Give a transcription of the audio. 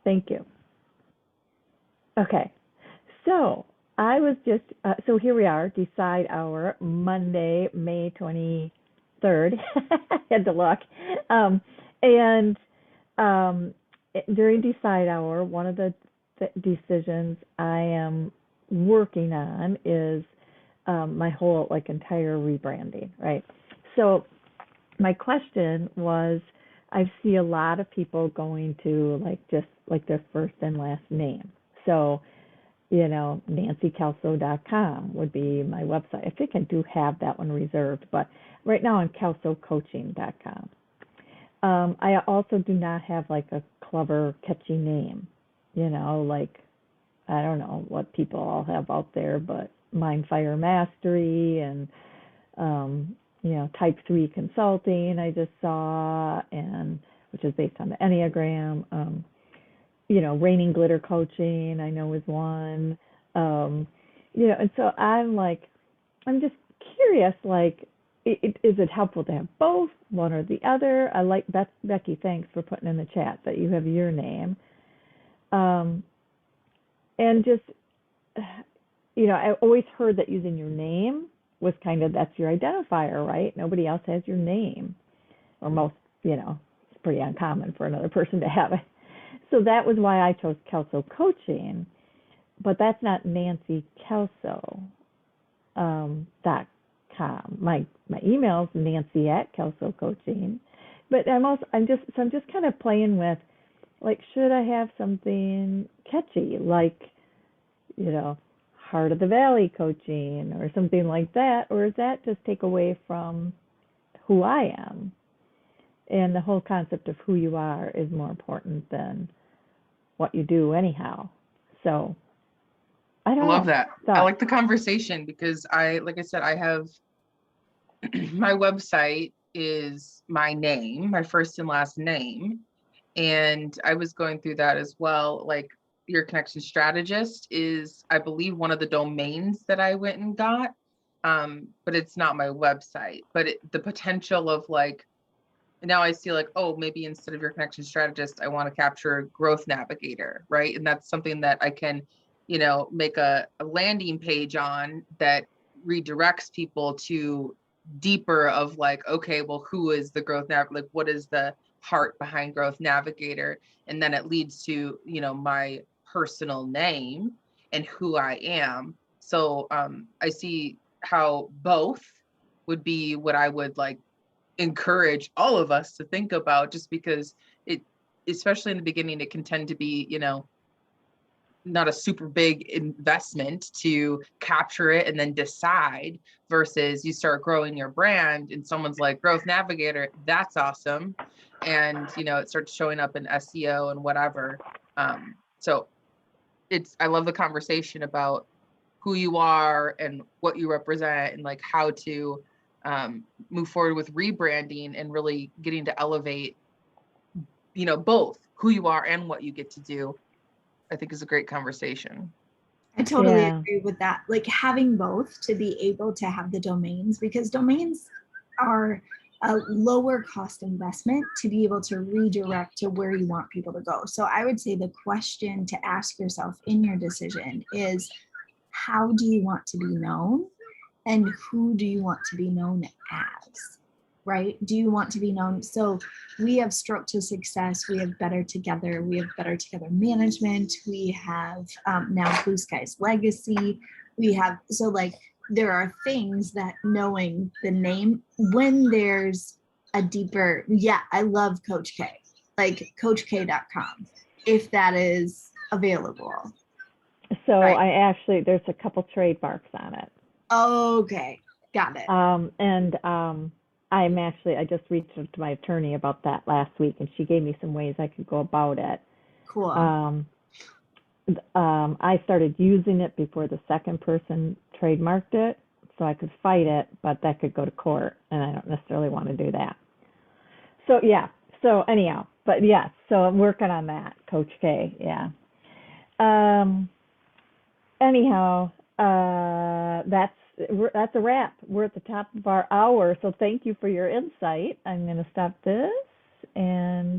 Thank you. Okay. So I was just, so here we are, Decide Hour, Monday, May 23rd. Had to look. Um, and during Decide Hour, one of the decisions I am working on is my whole like entire rebranding, right? So my question was, I see a lot of people going to like just like their first and last name. So, nancykelso.com would be my website. I think I do have that one reserved, but right now I'm kelsocoaching.com. I also do not have like a clever, catchy name, like I don't know what people all have out there, but Mind Fire Mastery and Type 3 Consulting I just saw, and which is based on the Enneagram. Raining Glitter Coaching I know is one. And so I'm just curious, like, is it helpful to have both, one or the other? I like Becky, thanks for putting in the chat that you have your name. And just, I always heard that using your name was kind of, that's your identifier, right? Nobody else has your name, or most, it's pretty uncommon for another person to have it. So that was why I chose Kelso Coaching, but that's not nancykelso.com. My email is nancy@kelsocoaching, but I'm just kind of playing with, like, should I have something catchy like, Heart of the Valley Coaching or something like that, or does that just take away from who I am? And the whole concept of who you are is more important than what you do anyhow. So I don't love know. that. I like the conversation because like I said, I have my website is my name, my first and last name. And I was going through that as well. Like, your connection strategist is, I believe, one of the domains that I went and got. But it's not my website. But the potential of like, now I see like, oh, maybe instead of your connection strategist, I want to capture growth navigator, right? And that's something that I can, make a landing page on that redirects people to deeper of like, okay, well, who is the growth like what is the heart behind growth navigator? And then it leads to, my personal name and who I am. So I see how both would be what I would like encourage all of us to think about, just because it, especially in the beginning, it can tend to be, not a super big investment to capture it and then decide, versus you start growing your brand and someone's like, growth navigator, that's awesome. And, it starts showing up in SEO and whatever. So I love the conversation about who you are and what you represent, and like how to move forward with rebranding and really getting to elevate, both who you are and what you get to do. I think is a great conversation. I totally agree with that. Like, having both to be able to have the domains, because domains are a lower cost investment to be able to redirect to where you want people to go. So I would say the question to ask yourself in your decision is, how do you want to be known, and who do you want to be known as? Right? Do you want to be known? So we have Stroke to Success, we have Better Together, we have Better Together Management, we have now Blue Skies Legacy, we have, so like, there are things that knowing the name, when there's a deeper, I love Coach K, like coachk.com, if that is available. So right. There's a couple trademarks on it. Okay, got it. I just reached out to my attorney about that last week, and she gave me some ways I could go about it. Cool. I started using it before the second person trademarked it, so I could fight it, but that could go to court, and I don't necessarily want to do that. So yeah. So anyhow, but yes. So I'm working on that, Coach K. Yeah. Anyhow, that's a wrap. We're at the top of our hour, so thank you for your insight. I'm going to stop this and